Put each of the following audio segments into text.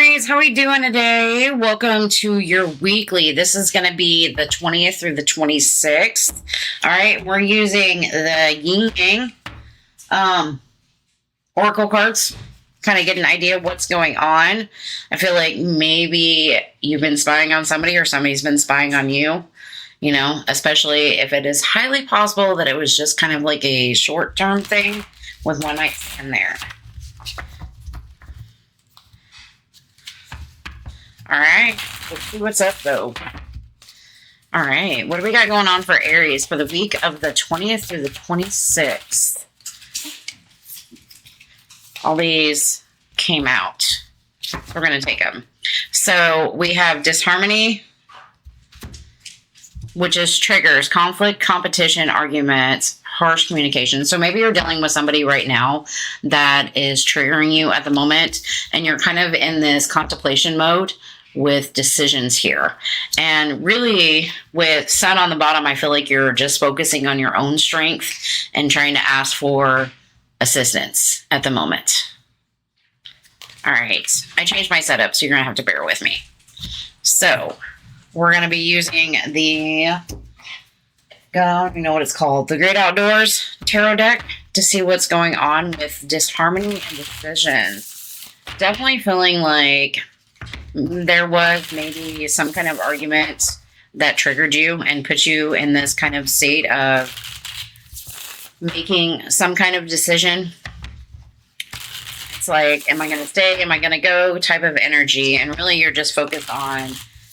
Aries, how we doing today? Welcome to your weekly. This is going to be the 20th through the 26th. All right, we're using the Yin Yang Oracle cards. Kind of get an idea of what's going on. I feel like maybe you've been spying on somebody or somebody's been spying on you. You know, especially if it is highly possible that it was just kind of like a short-term thing with one night stand there. All right, let's see what's up, though. All right, what do we got going on for Aries for the week of the 20th through the 26th? All these came out. We're going to take them. So we have disharmony, which is triggers, conflict, competition, arguments, harsh communication. So maybe you're dealing with somebody right now that is triggering you at the moment, and you're kind of in this contemplation mode with decisions here. And really, with Sun on the bottom, I feel like you're just focusing on your own strength and trying to ask for assistance at the moment. All right, I changed my setup, so you're going to have to bear with me. So we're going to be using the, I don't even know what it's called, the Great Outdoors Tarot deck to see what's going on with disharmony and decision. Definitely feeling like there was maybe some kind of argument that triggered you and put you in this kind of state of making some kind of decision. It's like, am I going to stay? Am I going to go? Type of energy. And really, you're just focused on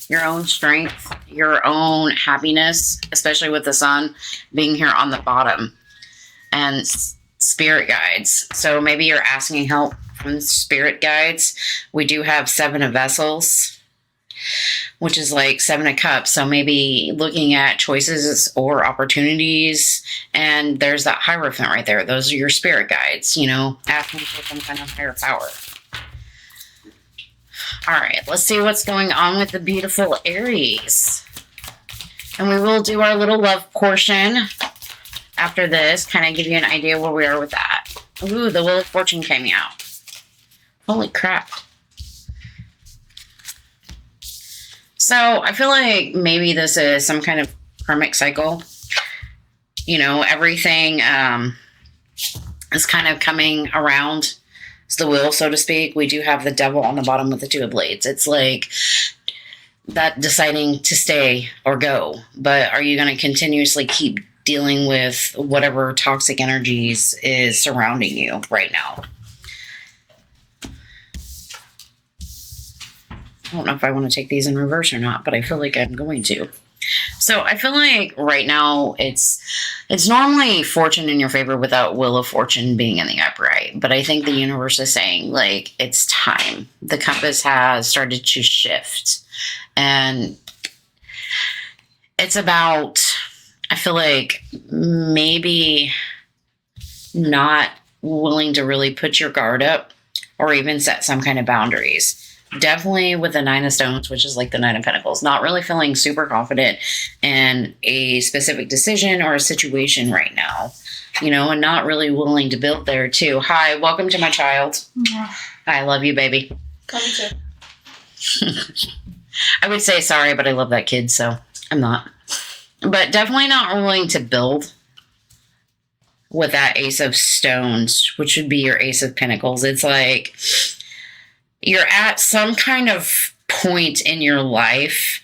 your own strength, your own happiness, especially with the Sun being here on the bottom, and spirit guides. So maybe you're asking help from spirit guides. We do have 7 of Vessels, which is like 7 of Cups. So maybe looking at choices or opportunities. And there's that Hierophant right there. Those are your spirit guides, you know, asking for some kind of higher power. All right, let's see what's going on with the beautiful Aries. And we will do our little love portion after this, kind of give you an idea where we are with that. Ooh, the Wheel of Fortune came out. Holy crap. So I feel like maybe this is some kind of karmic cycle. You know, everything is kind of coming around. It's the wheel, so to speak. We do have the Devil on the bottom with the 2 of Blades. It's like that deciding to stay or go. But are you going to continuously keep dealing with whatever toxic energies is surrounding you right now? I don't know if I want to take these in reverse or not, but I feel like I'm going to. So I feel like right now it's normally fortune in your favor without Wheel of Fortune being in the upright. But I think the universe is saying, like, it's time. The compass has started to shift. And it's about, I feel like, maybe not willing to really put your guard up or even set some kind of boundaries. Definitely with the 9 of Stones, which is like the 9 of Pentacles, not really feeling super confident in a specific decision or a situation right now, you know, and not really willing to build there too. Hi, welcome to my child. Yeah. I love you, baby. Love you too. I would say sorry, but I love that kid, so I'm not. But definitely not willing to build with that Ace of Stones, which would be your Ace of Pentacles. It's like you're at some kind of point in your life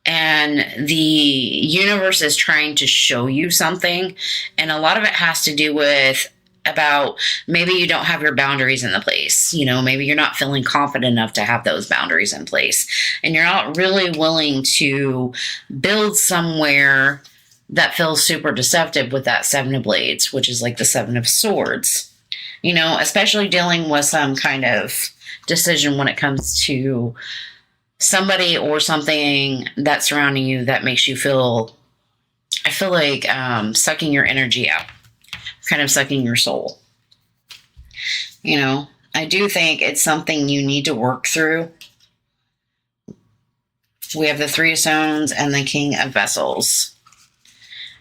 and the universe is trying to show you something. And a lot of it has to do with about maybe you don't have your boundaries in the place. You know, maybe you're not feeling confident enough to have those boundaries in place. And you're not really willing to build somewhere that feels super deceptive with that 7 of Blades, which is like the 7 of Swords. You know, especially dealing with some kind of decision when it comes to somebody or something that's surrounding you that makes you feel, I feel like sucking your energy out, kind of sucking your soul. You know, I do think it's something you need to work through. We have the 3 of Stones and the King of Vessels.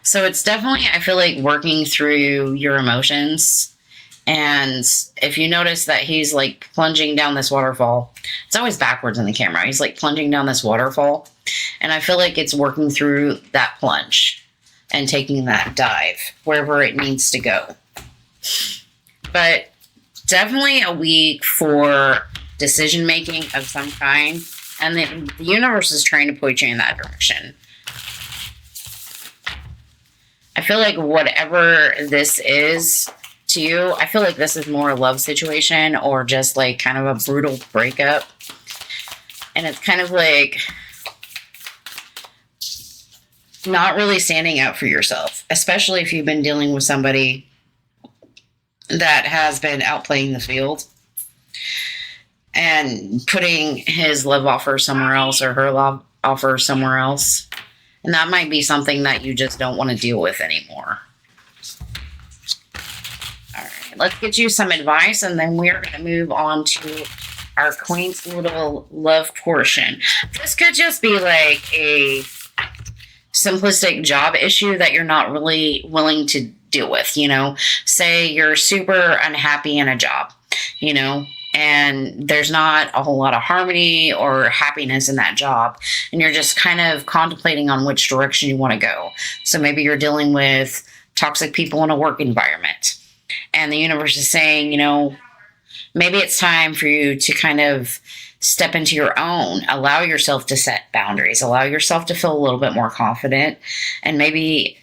So it's definitely, I feel like, working through your emotions. And if you notice that he's like plunging down this waterfall, It's always backwards in the camera. He's like plunging down this waterfall. And I feel like it's working through that plunge and taking that dive wherever it needs to go. But definitely a week for decision making of some kind. And the universe is trying to point you in that direction. I feel like whatever this is to you, I feel like this is more a love situation or just like kind of a brutal breakup. And it's kind of like not really standing up for yourself, especially if you've been dealing with somebody that has been outplaying the field and putting his love offer somewhere else or her love offer somewhere else. And that might be something that you just don't want to deal with anymore. All right, let's get you some advice, and then we're going to move on to our Queen's little love portion. This could just be like a simplistic job issue that you're not really willing to deal with, you know. Say you're super unhappy in a job, you know, and there's not a whole lot of harmony or happiness in that job, and you're just kind of contemplating on which direction you want to go. So maybe you're dealing with toxic people in a work environment, and the universe is saying, you know, maybe it's time for you to kind of step into your own, allow yourself to set boundaries, allow yourself to feel a little bit more confident, and maybe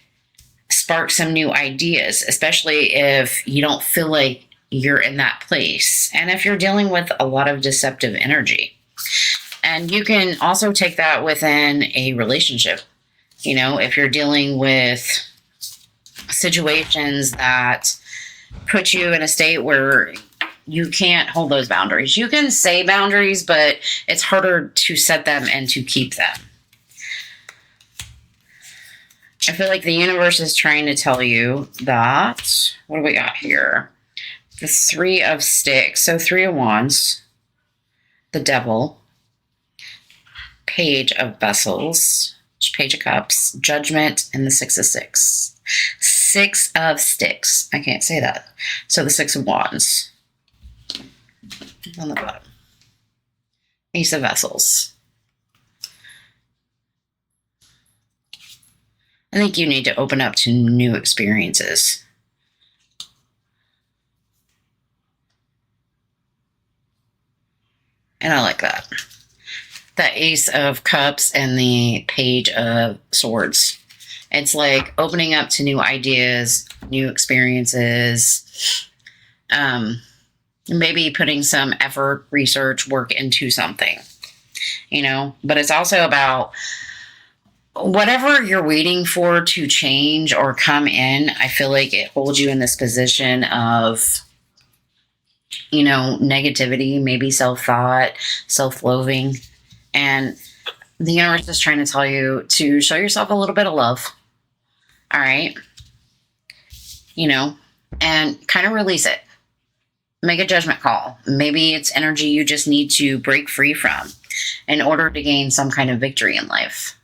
spark some new ideas, especially if you don't feel like you're in that place. And if you're dealing with a lot of deceptive energy. And you can also take that within a relationship. You know, if you're dealing with situations that put you in a state where you can't hold those boundaries. You can say boundaries, but it's harder to set them and to keep them. I feel like the universe is trying to tell you that, what do we got here? The 3 of Sticks, so 3 of Wands, the Devil, Page of Vessels, Page of Cups, Judgment, and the 6 of Sticks. 6 of Sticks. I can't say that. So the 6 of Wands on the bottom. Ace of Vessels. I think you need to open up to new experiences. And I like that. The Ace of Cups and the Page of Swords. It's like opening up to new ideas, new experiences, maybe putting some effort, research, work into something, you know. But it's also about whatever you're waiting for to change or come in. I feel like it holds you in this position of, you know, negativity, maybe self-thought, self-loathing. And the universe is trying to tell you to show yourself a little bit of love. All right. You know, and kind of release it. Make a judgment call. Maybe it's energy you just need to break free from in order to gain some kind of victory in life,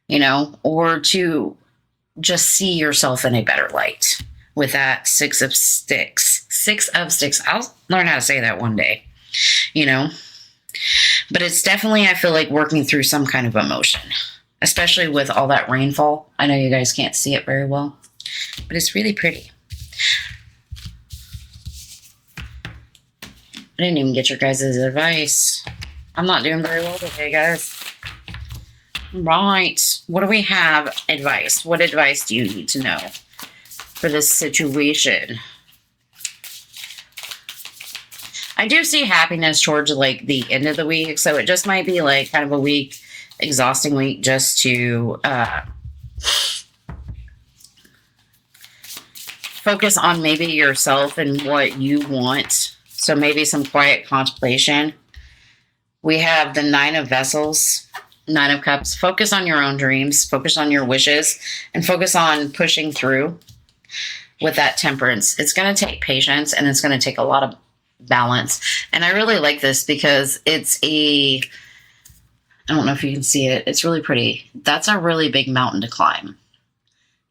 you know, or to just see yourself in a better light with that 6 of Sticks. 6 of Sticks. I'll learn how to say that one day, you know, but it's definitely, I feel like, working through some kind of emotion, especially with all that rainfall. I know you guys can't see it very well, but it's really pretty. I didn't even get your guys' advice. I'm not doing very well today, guys. Right. What do we have? Advice. What advice do you need to know for this situation? I do see happiness towards like the end of the week. So it just might be like kind of a week, exhausting week just to focus on maybe yourself and what you want. So maybe some quiet contemplation. We have the 9 of Vessels, 9 of Cups. Focus on your own dreams. Focus on your wishes. And focus on pushing through with that temperance. It's going to take patience, and it's going to take a lot of balance. And I really like this because it's I don't know if you can see it. It's really pretty. That's a really big mountain to climb,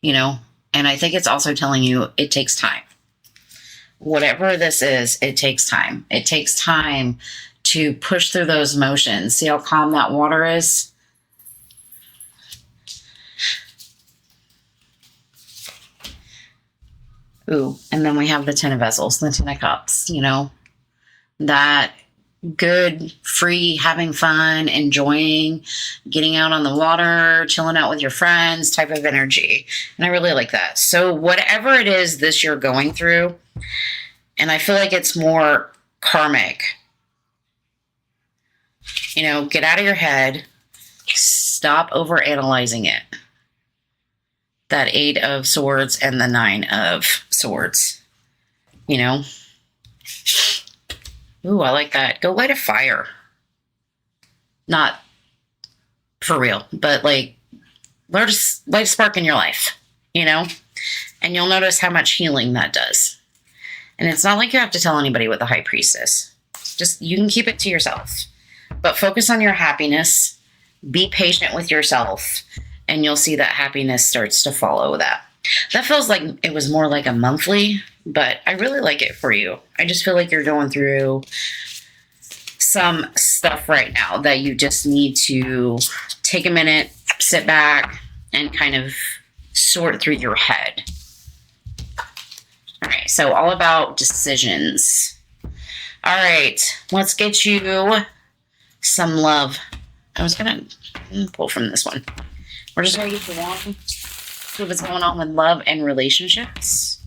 you know? And I think it's also telling you it takes time. Whatever this is, it takes time. It takes time to push through those emotions. See how calm that water is? Ooh, and then we have the Ten of Vessels, the Ten of Cups, you know, that good, free, having fun, enjoying, getting out on the water, chilling out with your friends type of energy. And I really like that. So whatever it is this you're going through, and I feel like it's more karmic, you know, get out of your head, stop over analyzing it. That 8 of Swords and the 9 of Swords, you know. Ooh, I like that. Go light a fire. Not for real, but like light a spark in your life, you know, and you'll notice how much healing that does. And it's not like you have to tell anybody what the High Priestess. Just, you can keep it to yourself, but focus on your happiness. Be patient with yourself, and you'll see that happiness starts to follow that. That feels like it was more like a monthly, but I really like it for you. I just feel like you're going through some stuff right now that you just need to take a minute, sit back, and kind of sort through your head. All right, so all about decisions. All right, let's get you some love. I was going to pull from this one. We're just going to get the one. See what's going on with love and relationships.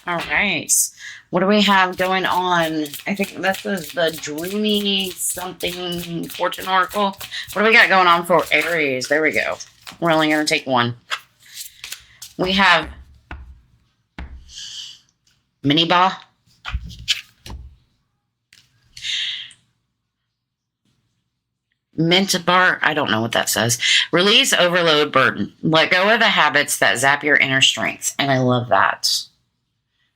All right. What do we have going on? I think this is the dreamy something fortune oracle. What do we got going on for Aries? There we go. We're only going to take one. We have Mini Ba. Mint bar, I don't know what that says. Release, overload, burden. Let go of the habits that zap your inner strength. And I love that.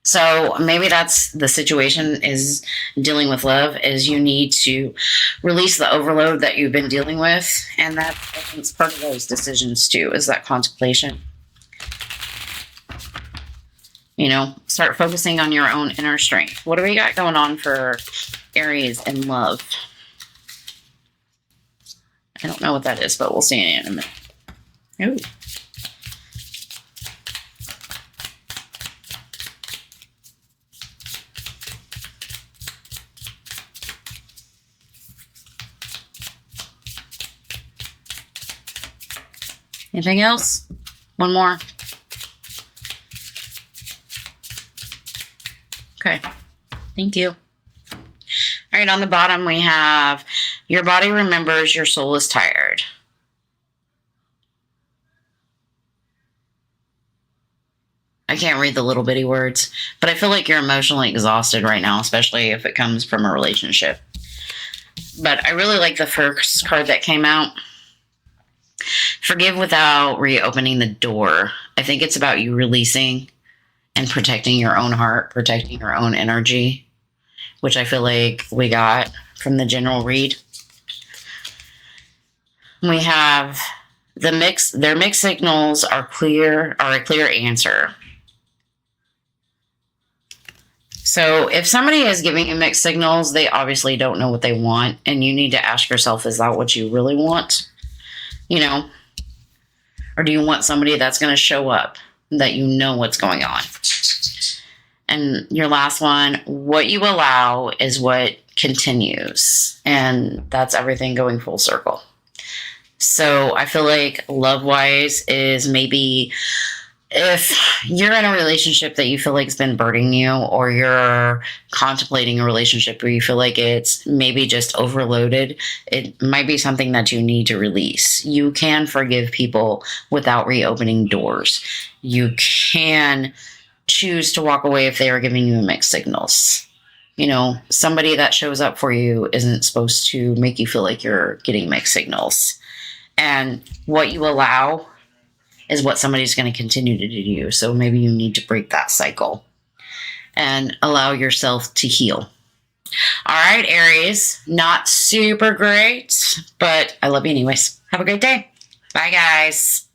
So maybe that's the situation is dealing with love, is you need to release the overload that you've been dealing with. And that, I think, is part of those decisions too, is that contemplation. You know, start focusing on your own inner strength. What do we got going on for Aries in love? I don't know what that is, but we'll see in a minute. Ooh. Anything else? One more. Okay. Thank you. All right, on the bottom we have, your body remembers, your soul is tired. I can't read the little bitty words, but I feel like you're emotionally exhausted right now, especially if it comes from a relationship. But I really like the first card that came out. Forgive without reopening the door. I think it's about you releasing and protecting your own heart, protecting your own energy, which I feel like we got from the general read. We have their mixed signals are a clear answer. So if somebody is giving you mixed signals, they obviously don't know what they want, and you need to ask yourself, is that what you really want? You know, or do you want somebody that's going to show up, that you know what's going on? And your last one, what you allow is what continues. And that's everything going full circle. So I feel like love-wise is maybe if you're in a relationship that you feel like has been burdening you, or you're contemplating a relationship where you feel like it's maybe just overloaded, it might be something that you need to release. You can forgive people without reopening doors. You can choose to walk away if they are giving you mixed signals. You know, somebody that shows up for you isn't supposed to make you feel like you're getting mixed signals. And what you allow is what somebody's going to continue to do to you. So maybe you need to break that cycle and allow yourself to heal. All right, Aries, not super great, but I love you anyways. Have a great day. Bye, guys.